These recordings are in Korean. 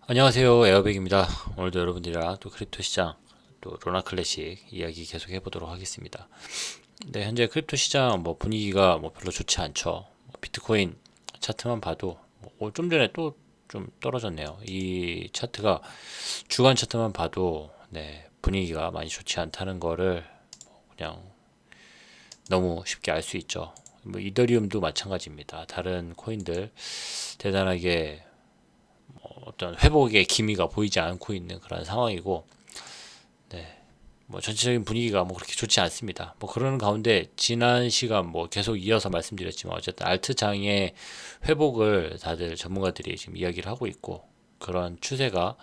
안녕하세요, 에어백입니다. 오늘도 여러분들이랑 또 크립토 시장, 또 로나 클래식 이야기 계속 해보도록 하겠습니다. 네, 현재 크립토 시장 분위기가 별로 좋지 않죠. 비트코인 차트만 봐도 좀 전에 또 좀 떨어졌네요. 이 차트가 주간 차트만 봐도 네, 분위기가 많이 좋지 않다는 거를 그냥 너무 쉽게 알 수 있죠. 이더리움도 마찬가지입니다. 다른 코인들 대단하게 어떤 회복의 기미가 보이지 않고 있는 그런 상황이고, 네, 전체적인 분위기가 그렇게 좋지 않습니다. 그런 가운데 지난 시간 계속 이어서 말씀드렸지만 어쨌든 알트장의 회복을 다들 전문가들이 지금 이야기를 하고 있고, 그런 추세가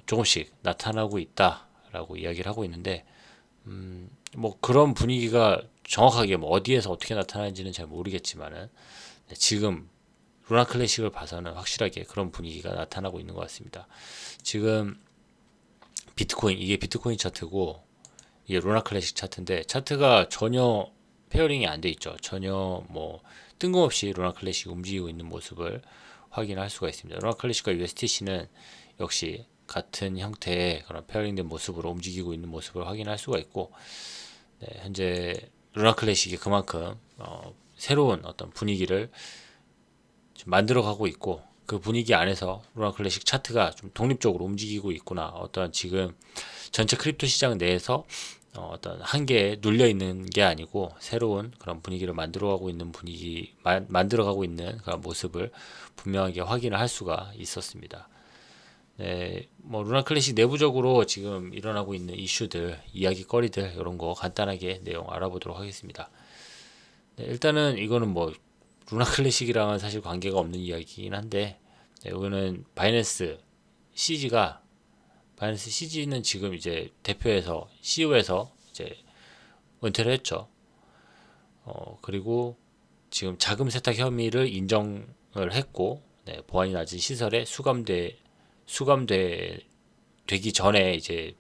조금씩 나타나고 있다라고 이야기를 하고 있는데, 그런 분위기가 정확하게 어디에서 어떻게 나타나는지는 잘 모르겠지만은, 네, 지금 루나 클래식을 봐서는 확실하게 그런 분위기가 나타나고 있는 것 같습니다. 지금 비트코인, 이게 비트코인 차트고 이게 루나 클래식 차트인데, 차트가 전혀 페어링이 안 돼 있죠. 전혀 뜬금없이 루나 클래식이 움직이고 있는 모습을 확인할 수가 있습니다. 루나 클래식과 USTC는 역시 같은 형태의 그런 페어링된 모습으로 움직이고 있는 모습을 확인할 수가 있고, 네, 현재 루나 클래식이 그만큼 새로운 어떤 분위기를 만들어가고 있고, 그 분위기 안에서 루나 클래식 차트가 좀 독립적으로 움직이고 있구나, 어떤 지금 전체 크립토 시장 내에서 어떤 한계에 눌려 있는 게 아니고 새로운 그런 분위기를 만들어가고 있는 만들어가고 있는 그런 모습을 분명하게 확인을 할 수가 있었습니다. 네, 루나 클래식 내부적으로 지금 일어나고 있는 이슈들, 이야기거리들 이런 거 간단하게 내용 알아보도록 하겠습니다. 네, 일단은 이거는 루나 클래식이랑은 사실 관계가 없는 이야기이긴 한데, 네, 이거는 CG가 바이낸스 CG는 지금 이제 대표에서 CEO에서 이제 은퇴를 했죠. 그리고 지금 자금 세탁 혐의를 인정을 했고, 네, 보안이 낮은 시설에 수감돼 되기 전에 이제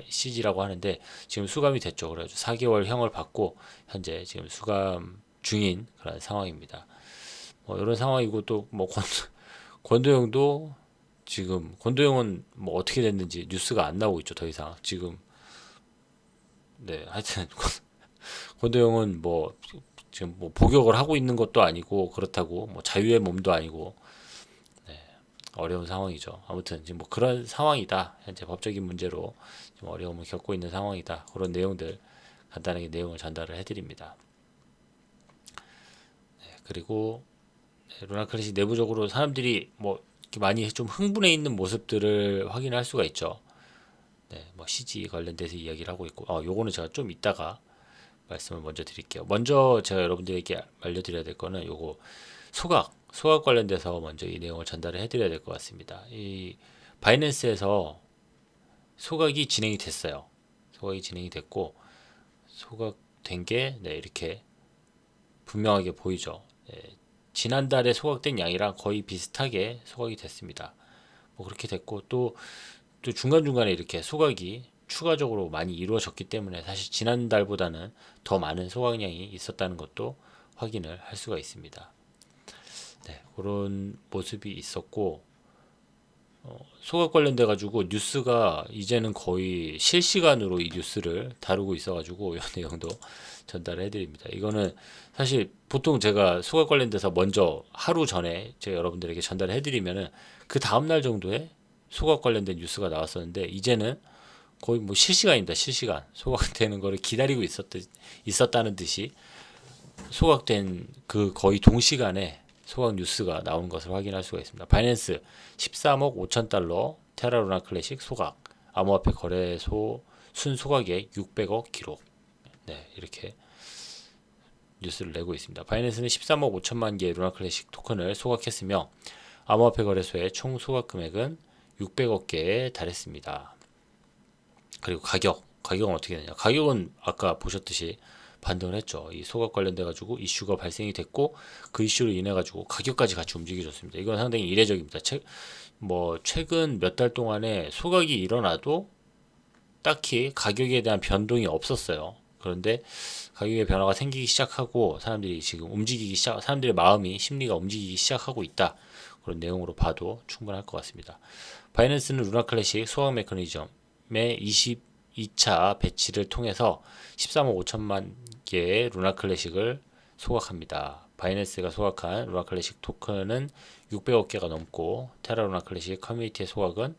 CG라고 하는데 지금 수감이 됐죠. 그래가지고 4개월 형을 받고 현재 지금 수감 중인 그런 상황입니다. 이런 상황이고, 또 권도영도 지금, 권도영은 어떻게 됐는지 뉴스가 안 나오고 있죠. 더 이상 지금. 네, 하여튼 권도영은 지금 복역을 하고 있는 것도 아니고, 그렇다고 자유의 몸도 아니고, 네, 어려운 상황이죠. 아무튼 지금 그런 상황이다. 현재 법적인 문제로 좀 어려움을 겪고 있는 상황이다. 그런 내용들 간단하게 내용을 전달을 해드립니다. 네, 그리고 루나 클래식 내부적으로 사람들이 이렇게 많이 좀 흥분해 있는 모습들을 확인할 수가 있죠. 네, CG 관련돼서 이야기를 하고 있고, 요거는 제가 좀 이따가 말씀을 먼저 드릴게요. 먼저 제가 여러분들에게 알려드려야 될 거는 요거 소각 관련돼서 먼저 이 내용을 전달을 해드려야 될 것 같습니다. 이 바이낸스에서 소각이 진행이 됐어요. 소각이 진행이 됐고, 소각된 게 네, 이렇게 분명하게 보이죠. 네, 지난달에 소각된 양이랑 거의 비슷하게 소각이 됐습니다. 그렇게 됐고, 또 중간중간에 이렇게 소각이 추가적으로 많이 이루어졌기 때문에 사실 지난달보다는 더 많은 소각량이 있었다는 것도 확인을 할 수가 있습니다. 네, 그런 모습이 있었고, 소각 관련돼 가지고 뉴스가 이제는 거의 실시간으로 이 뉴스를 다루고 있어 가지고 이 내용도 전달해 드립니다. 이거는 사실 보통 제가 소각 관련돼서 먼저 하루 전에 제가 여러분들에게 전달해 드리면은 그 다음 날 정도에 소각 관련된 뉴스가 나왔었는데, 이제는 거의 실시간입니다. 실시간 소각되는 거를 기다리고 있었다는 듯이 소각된 그 거의 동시간에 소각 뉴스가 나온 것을 확인할 수가 있습니다. 바이낸스 13억 5천 달러 테라루나 클래식 소각, 암호화폐 거래소 순소각액 600억 기록. 네, 이렇게 뉴스를 내고 있습니다. 바이낸스는 13억 5천만 개의 루나 클래식 토큰을 소각했으며 암호화폐 거래소의 총 소각 금액은 600억 개에 달했습니다. 그리고 가격은 어떻게 되냐? 가격은 아까 보셨듯이 반등을 했죠. 이 소각 관련돼 가지고 이슈가 발생이 됐고, 그 이슈로 인해 가지고 가격까지 같이 움직여줬습니다. 이건 상당히 이례적입니다. 최근 몇 달 동안에 소각이 일어나도 딱히 가격에 대한 변동이 없었어요. 그런데 가격의 변화가 생기기 시작하고 사람들의 마음이 심리가 움직이기 시작하고 있다. 그런 내용으로 봐도 충분할 것 같습니다. 바이낸스는 루나 클래식 소각 메커니즘의 22차 배치를 통해서 13억 5천만 개의 루나 클래식을 소각합니다. 바이낸스가 소각한 루나 클래식 토큰은 600억 개가 넘고 테라 루나 클래식 커뮤니티의 소각은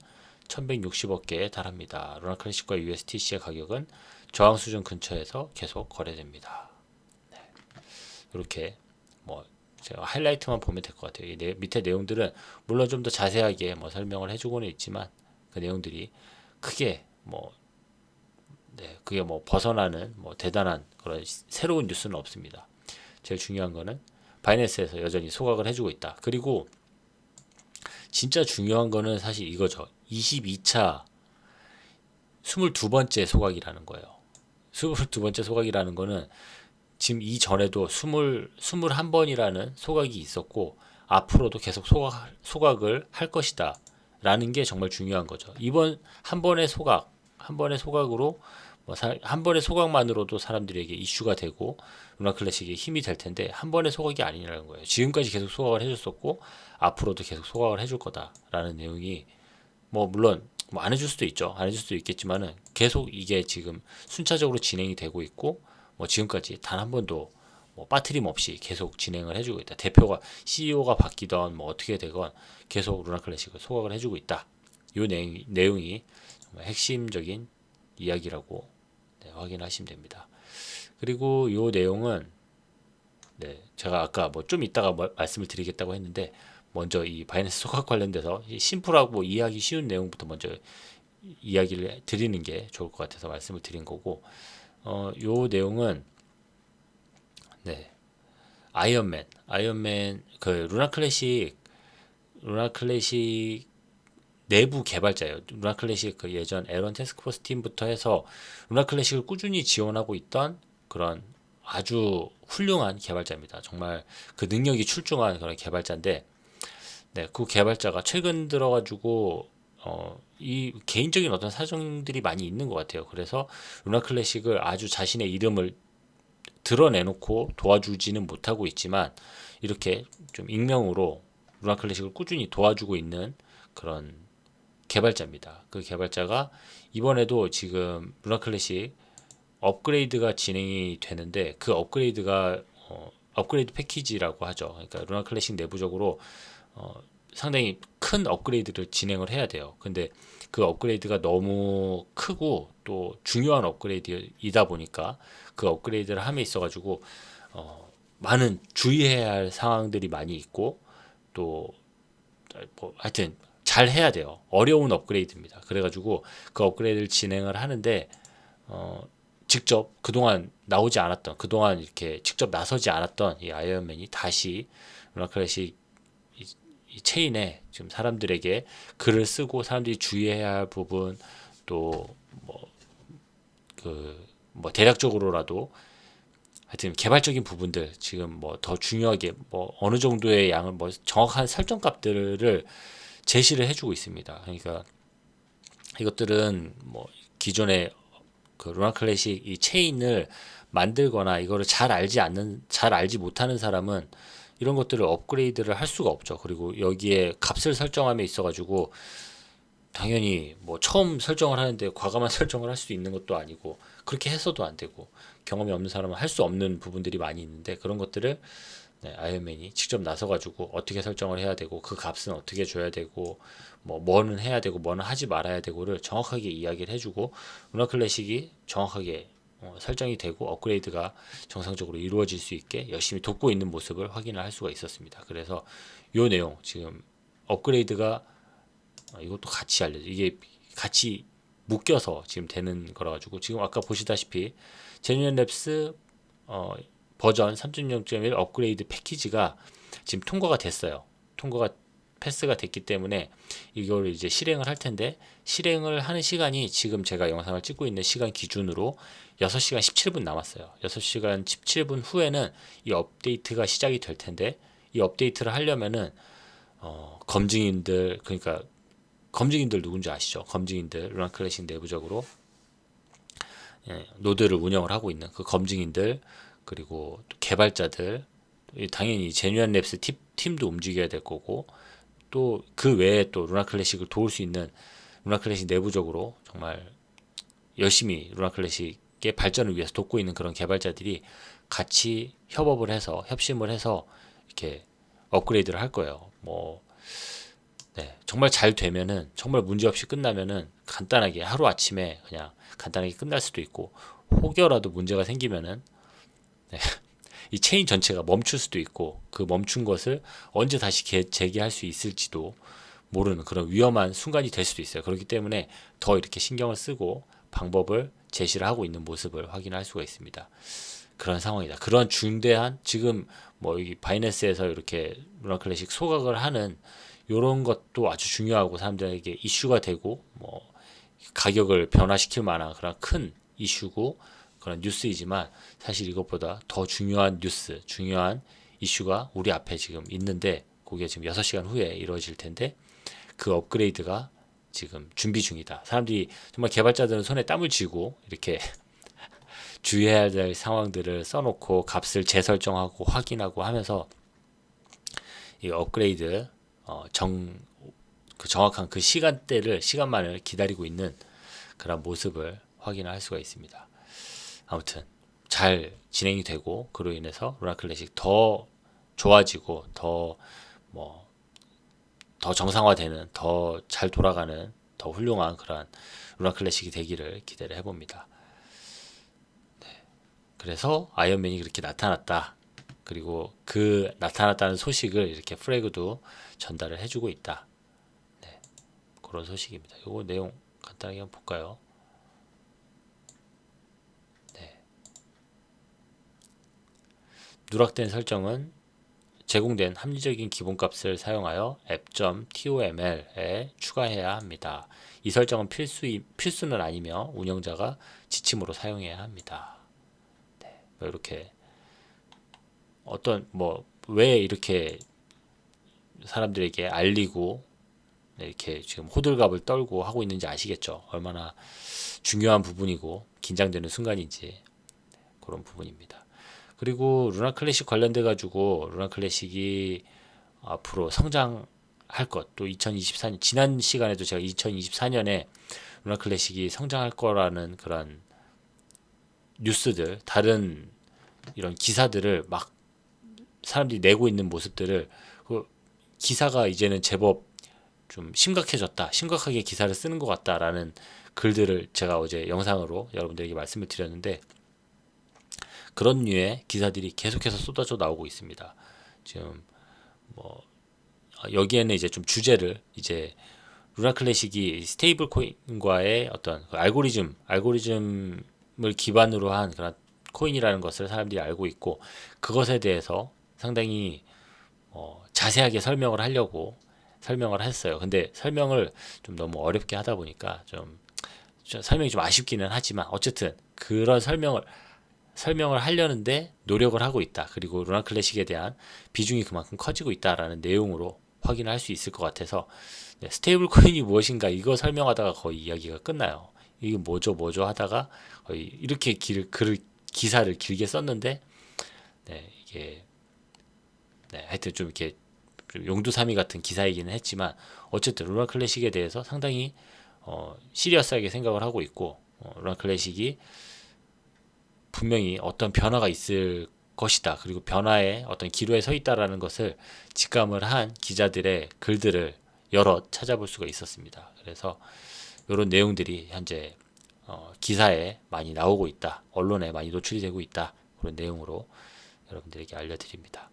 1160억 개에 달합니다. 루나 클래식과 USTC의 가격은 저항 수준 근처에서 계속 거래됩니다. 이렇게 뭐 제가 하이라이트만 보면 될 것 같아요. 이 밑에 내용들은 물론 좀 더 자세하게 뭐 설명을 해주고는 있지만 그 내용들이 크게 뭐 그게 뭐 벗어나는 뭐 대단한 그런 새로운 뉴스는 없습니다. 제일 중요한 거는 바이낸스에서 여전히 소각을 해주고 있다. 그리고 진짜 중요한 거는 사실 이거죠. 22차 22번째 소각이라는 거예요. 22번째 소각이라는 거는 지금 이전에도 21번이라는 소각이 있었고 앞으로도 계속 소각을 할 것이다 라는 게 정말 중요한 거죠. 이번 한 번의 소각으로 한 번의 소각만으로도 사람들에게 이슈가 되고 루나 클래식이 힘이 될 텐데 한 번의 소각이 아니라는 거예요. 지금까지 계속 소각을 해줬었고 앞으로도 계속 소각을 해줄 거다라는 내용이 뭐 물론 뭐 안 해줄 수도 있죠. 안 해줄 수도 있겠지만은 계속 이게 지금 순차적으로 진행이 되고 있고 뭐 지금까지 단 한 번도 뭐 빠트림 없이 계속 진행을 해주고 있다. 대표가 CEO가 바뀌던 뭐 어떻게 되건 계속 루나 클래식을 소각을 해주고 있다. 이 내용이 정말 핵심적인 이야기라고 확인하시면 됩니다. 그리고 이 내용은 제가 아까 뭐 좀 이따가 말씀을 드리겠다고 했는데 먼저 이 바이낸스 소각 관련돼서 심플하고 이해하기 쉬운 내용부터 먼저 이야기를 드리는 게 좋을 것 같아서 말씀을 드린 거고 요 내용은 아이언맨 그 루나 클래식 내부 개발자예요. 루나 클래식 그 예전 에런 태스크포스 팀부터 해서 루나 클래식을 꾸준히 지원하고 있던 그런 아주 훌륭한 개발자입니다. 정말 그 능력이 출중한 그런 개발자인데, 그 개발자가 최근 들어가지고 이 개인적인 어떤 사정들이 많이 있는 것 같아요. 그래서 루나 클래식을 아주 자신의 이름을 드러내놓고 도와주지는 못하고 있지만 이렇게 좀 익명으로 루나 클래식을 꾸준히 도와주고 있는 그런 개발자입니다. 그 개발자가 이번에도 지금 루나 클래식 업그레이드가 진행이 되는데 그 업그레이드가 업그레이드 패키지라고 하죠. 그러니까 루나 클래식 내부적으로 상당히 큰 업그레이드를 진행을 해야 돼요. 근데 그 업그레이드가 너무 크고 또 중요한 업그레이드이다 보니까 그 업그레이드를 함에 있어가지고 많은 주의해야 할 상황들이 많이 있고 또 뭐 하여튼 잘 해야 돼요. 어려운 업그레이드입니다. 그래가지고 그 업그레이드를 진행을 하는데 직접 그동안 나오지 않았던 그동안 이렇게 직접 나서지 않았던 이 아이언맨이 다시 루나 클래식 이 체인에 지금 사람들에게 글을 쓰고 사람들이 주의해야 할 부분 또 뭐 대략적으로라도 하여튼 개발적인 부분들 지금 뭐 더 중요하게 뭐 어느 정도의 양을 뭐 정확한 설정 값들을 제시를 해주고 있습니다. 그러니까 이것들은 뭐 기존의 그 루나 클래식 이 체인을 만들거나 이거를 잘 알지 못하는 사람은 이런 것들을 업그레이드를 할 수가 없죠. 그리고 여기에 값을 설정함에 있어가지고 당연히 뭐 처음 설정을 하는데 과감한 설정을 할 수 있는 것도 아니고 그렇게 해서도 안 되고 경험이 없는 사람은 할 수 없는 부분들이 많이 있는데 그런 것들을 아이언맨이 직접 나서가지고 어떻게 설정을 해야 되고 그 값은 어떻게 줘야 되고 뭐는 해야 되고 뭐는 하지 말아야 되고를 정확하게 이야기를 해주고 루나 클래식이 정확하게 설정이 되고 업그레이드가 정상적으로 이루어질 수 있게 열심히 돕고 있는 모습을 확인을 할 수가 있었습니다. 그래서 요 내용 지금 업그레이드가 이것도 같이 이게 같이 묶여서 지금 되는 거라 가지고 지금 아까 보시다시피 제뉴인랩스 버전 3.0.1 업그레이드 패키지가 지금 통과가 됐어요. 통과가 패스가 됐기 때문에 이걸 이제 실행을 할 텐데 실행을 하는 시간이 지금 제가 영상을 찍고 있는 시간 기준으로 6시간 17분 남았어요. 6시간 17분 후에는 이 업데이트가 시작이 될 텐데 이 업데이트를 하려면은 검증인들 그러니까 검증인들 누군지 아시죠? 검증인들 루나 클래식 내부적으로 노드를 운영을 하고 있는 그 검증인들 그리고 또 개발자들 당연히 제뉴인 랩스 팀도 움직여야 될 거고 또 그 외에 또 루나 클래식을 도울 수 있는 루나 클래식 내부적으로 정말 열심히 루나 클래식의 발전을 위해서 돕고 있는 그런 개발자들이 같이 협업을 해서 협심을 해서 이렇게 업그레이드를 할 거예요. 뭐 네, 정말 잘 되면은 정말 문제 없이 끝나면은 간단하게 하루 아침에 그냥 간단하게 끝날 수도 있고 혹여라도 문제가 생기면은 네, 이 체인 전체가 멈출 수도 있고 그 멈춘 것을 언제 다시 재개할 수 있을지도 모르는 그런 위험한 순간이 될 수도 있어요. 그렇기 때문에 더 이렇게 신경을 쓰고 방법을 제시를 하고 있는 모습을 확인할 수가 있습니다. 그런 상황이다. 그런 중대한 지금 뭐 여기 바이낸스에서 이렇게 루나 클래식 소각을 하는 이런 것도 아주 중요하고 사람들에게 이슈가 되고 뭐 가격을 변화시킬 만한 그런 큰 이슈고 그런 뉴스이지만 사실 이것보다 더 중요한 뉴스, 중요한 이슈가 우리 앞에 지금 있는데 그게 지금 6시간 후에 이루어질 텐데 그 업그레이드가 지금 준비 중이다. 사람들이 정말 개발자들은 손에 땀을 쥐고 이렇게 주의해야 될 상황들을 써놓고 값을 재설정하고 확인하고 하면서 이 업그레이드 그 정확한 그 시간만을 기다리고 있는 그런 모습을 확인할 수가 있습니다. 아무튼 잘 진행이 되고 그로 인해서 루나 클래식 더 좋아지고 더 정상화되는 더 잘 돌아가는 더 훌륭한 그런 루나 클래식이 되기를 기대를 해봅니다. 그래서 아이언맨이 그렇게 나타났다. 그리고 그 나타났다는 소식을 이렇게 프레그도 전달을 해주고 있다. 네, 그런 소식입니다. 이거 내용 간단하게 한번 볼까요? 네. 누락된 설정은 제공된 합리적인 기본값을 사용하여 app.toml에 추가해야 합니다. 이 설정은 필수는 아니며 운영자가 지침으로 사용해야 합니다. 네, 뭐 이렇게 어떤 뭐 왜 이렇게 사람들에게 알리고 이렇게 지금 호들갑을 떨고 하고 있는지 아시겠죠? 얼마나 중요한 부분이고 긴장되는 순간인지 그런 부분입니다. 그리고 루나 클래식 관련돼 가지고 루나 클래식이 앞으로 성장할 것, 또 2024년 지난 시간에도 제가 2024년에 루나 클래식이 성장할 거라는 그런 뉴스들, 다른 이런 기사들을 막 사람들이 내고 있는 모습들을 그 기사가 이제는 제법 좀 심각해졌다, 심각하게 기사를 쓰는 것 같다라는 글들을 제가 어제 영상으로 여러분들에게 말씀을 드렸는데 그런 류의 기사들이 계속해서 쏟아져 나오고 있습니다. 지금 뭐 여기에는 이제 좀 주제를 이제 루나 클래식이 스테이블 코인과의 어떤 그 알고리즘을 기반으로 한 그런 코인이라는 것을 사람들이 알고 있고 그것에 대해서 상당히 자세하게 설명을 했어요. 근데 설명을 좀 너무 어렵게 하다 보니까 좀 설명이 좀 아쉽기는 하지만 어쨌든 그런 설명을 하려는데 노력을 하고 있다. 그리고 루나 클래식에 대한 비중이 그만큼 커지고 있다라는 내용으로 확인할 수 있을 것 같아서 네, 스테이블 코인이 무엇인가 이거 설명하다가 거의 이야기가 끝나요. 이게 뭐죠 하다가 거의 이렇게 기사를 길게 썼는데 네, 이게 네, 하여튼 좀 이렇게 좀 용두사미 같은 기사이기는 했지만 어쨌든 루나 클래식에 대해서 상당히 시리어스하게 생각을 하고 있고 루나 클래식이 분명히 어떤 변화가 있을 것이다. 그리고 변화의 어떤 기로에 서 있다라는 것을 직감을 한 기자들의 글들을 여러 찾아볼 수가 있었습니다. 그래서 이런 내용들이 현재 기사에 많이 나오고 있다. 언론에 많이 노출이 되고 있다. 그런 내용으로 여러분들에게 알려드립니다.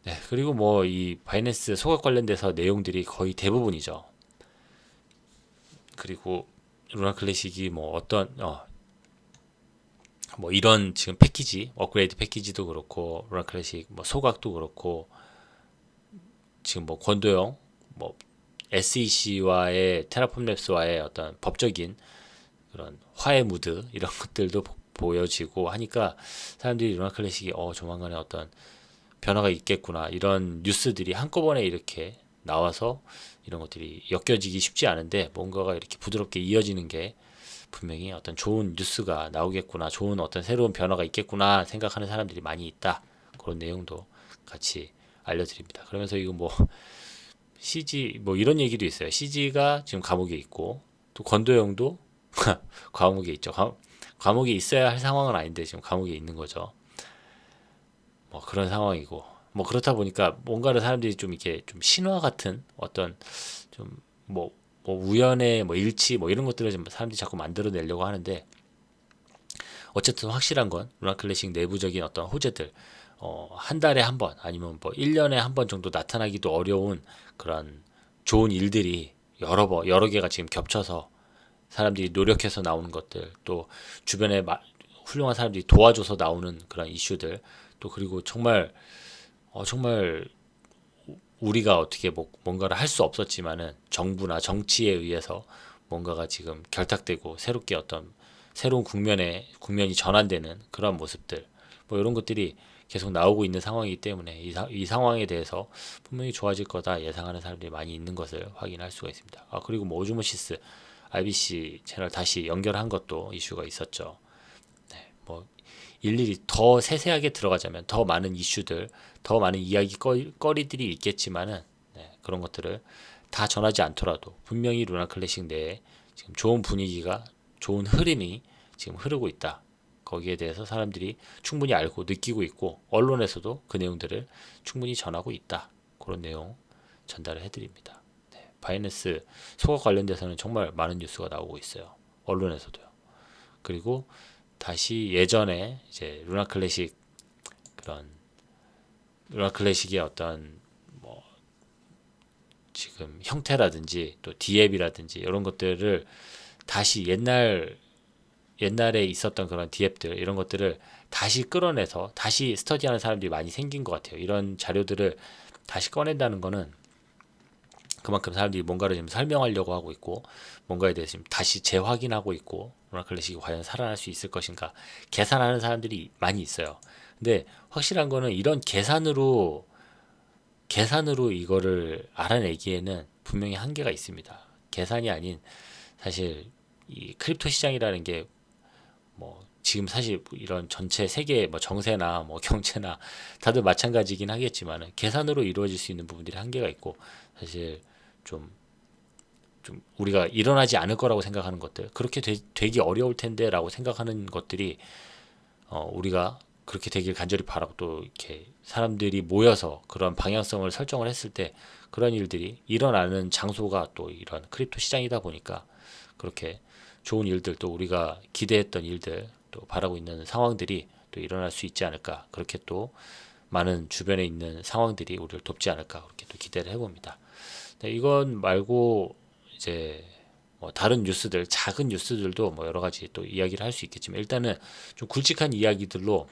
네, 그리고 뭐 이 바이낸스 소각 관련돼서 내용들이 거의 대부분이죠. 그리고 루나 클래식이 뭐 어떤 뭐 이런 지금 패키지 업그레이드 패키지도 그렇고 루나 클래식 뭐 소각도 그렇고 지금 뭐 권도형 뭐 SEC와의 테라폼 랩스와의 어떤 법적인 그런 화해 무드 이런 것들도 보여지고 하니까 사람들이 루나 클래식이 조만간에 어떤 변화가 있겠구나 이런 뉴스들이 한꺼번에 이렇게 나와서 이런 것들이 엮여지기 쉽지 않은데 뭔가가 이렇게 부드럽게 이어지는 게 분명히 어떤 좋은 뉴스가 나오겠구나, 좋은 어떤 새로운 변화가 있겠구나 생각하는 사람들이 많이 있다. 그런 내용도 같이 알려드립니다. 그러면서 이거 뭐 CG 뭐 이런 얘기도 있어요. CG가 지금 감옥에 있고 또 권도영도 감옥에 있죠. 감옥에 있어야 할 상황은 아닌데 지금 감옥에 있는 거죠. 뭐 그런 상황이고 뭐 그렇다 보니까 뭔가를 사람들이 좀 이렇게 좀 신화 같은 어떤 좀 뭐 우연의 뭐 일치 뭐 이런 것들을 좀 사람들이 자꾸 만들어내려고 하는데 어쨌든 확실한 건 루나 클래식 내부적인 어떤 호재들 한 달에 한 번 아니면 뭐 1년에 한 번 정도 나타나기도 어려운 그런 좋은 일들이 여러 개가 지금 겹쳐서 사람들이 노력해서 나오는 것들 또 주변에 훌륭한 사람들이 도와줘서 나오는 그런 이슈들 또 그리고 정말 우리가 어떻게 뭔가를 할 수 없었지만은 정부나 정치에 의해서 뭔가가 지금 결탁되고 새롭게 어떤 새로운 국면이 전환되는 그런 모습들 뭐 이런 것들이 계속 나오고 있는 상황이기 때문에 이 상황에 대해서 분명히 좋아질 거다 예상하는 사람들이 많이 있는 것을 확인할 수가 있습니다. 아 그리고 뭐 오즈모시스 IBC 채널 다시 연결한 것도 이슈가 있었죠. 뭐 일일이 더 세세하게 들어가자면 더 많은 이슈들, 더 많은 이야기거리들이 있겠지만은 그런 것들을 다 전하지 않더라도 분명히 루나 클래식 내에 지금 좋은 분위기가 좋은 흐름이 지금 흐르고 있다. 거기에 대해서 사람들이 충분히 알고 느끼고 있고 언론에서도 그 내용들을 충분히 전하고 있다. 그런 내용 전달을 해드립니다. 바이낸스 소각 관련돼서는 정말 많은 뉴스가 나오고 있어요. 언론에서도요. 그리고 다시 예전에 이제 루나 클래식의 어떤 뭐 지금 형태라든지 또 디앱이라든지 이런 것들을 다시 옛날에 있었던 그런 디앱들 이런 것들을 다시 끌어내서 다시 스터디하는 사람들이 많이 생긴 것 같아요. 이런 자료들을 다시 꺼낸다는 거는 그만큼 사람들이 뭔가를 지금 설명하려고 하고 있고 뭔가에 대해서 지금 다시 재확인하고 있고 루나 클래식이 과연 살아날 수 있을 것인가 계산하는 사람들이 많이 있어요. 근데 확실한 거는 이런 계산으로 이거를 알아내기에는 분명히 한계가 있습니다. 계산이 아닌 사실 이 크립토 시장이라는 게 뭐 지금 사실 이런 전체 세계 뭐 정세나 뭐 경제나 다들 마찬가지긴 하겠지만 계산으로 이루어질 수 있는 부분들이 한계가 있고 사실 좀 우리가 일어나지 않을 거라고 생각하는 것들 그렇게 되기 어려울 텐데라고 생각하는 것들이 우리가 그렇게 되길 간절히 바라고 또 이렇게 사람들이 모여서 그런 방향성을 설정을 했을 때 그런 일들이 일어나는 장소가 또 이런 크립토 시장이다 보니까 그렇게 좋은 일들 또 우리가 기대했던 일들 또 바라고 있는 상황들이 또 일어날 수 있지 않을까 그렇게 또 많은 주변에 있는 상황들이 우리를 돕지 않을까 그렇게 또 기대를 해봅니다. 네, 이건 말고 이제 뭐 다른 뉴스들 작은 뉴스들도 뭐 여러 가지 또 이야기를 할 수 있겠지만 일단은 좀 굵직한 이야기들로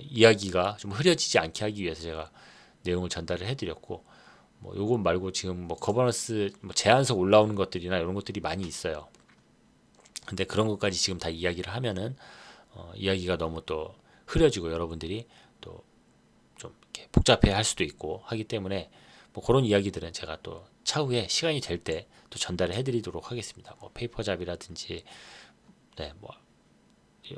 이야기가 좀 흐려지지 않게 하기 위해서 제가 내용을 전달을 해드렸고 뭐 요건 말고 지금 뭐 거버넌스 뭐 제안서 올라오는 것들이나 이런 것들이 많이 있어요. 근데 그런 것까지 지금 다 이야기를 하면은 이야기가 너무 또 흐려지고 여러분들이 또 좀 이렇게 복잡해 할 수도 있고 하기 때문에 뭐 그런 이야기들은 제가 또 차후에 시간이 될 때 또 전달을 해드리도록 하겠습니다. 뭐 페이퍼잡이라든지 뭐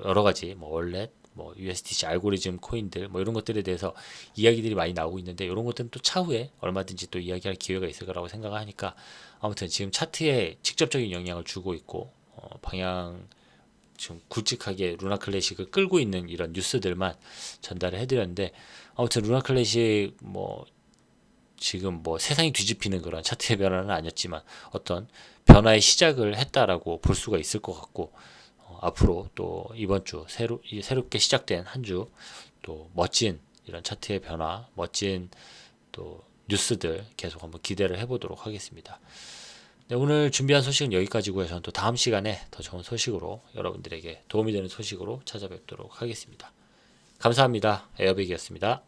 여러 가지 뭐 월렛 뭐 USDC 알고리즘 코인들 뭐 이런 것들에 대해서 이야기들이 많이 나오고 있는데 이런 것들은 또 차후에 얼마든지 또 이야기할 기회가 있을 거라고 생각하니까 아무튼 지금 차트에 직접적인 영향을 주고 있고 방향 지금 굵직하게 루나 클래식을 끌고 있는 이런 뉴스들만 전달을 해드렸는데 아무튼 루나 클래식 뭐 지금 뭐 세상이 뒤집히는 그런 차트의 변화는 아니었지만 어떤 변화의 시작을 했다라고 볼 수가 있을 것 같고 앞으로 또 이번 주 새롭게 시작된 한 주 또 멋진 이런 차트의 변화, 멋진 또 뉴스들 계속 한번 기대를 해보도록 하겠습니다. 네, 오늘 준비한 소식은 여기까지고요. 저는 또 다음 시간에 더 좋은 소식으로 여러분들에게 도움이 되는 소식으로 찾아뵙도록 하겠습니다. 감사합니다. 에어백이었습니다.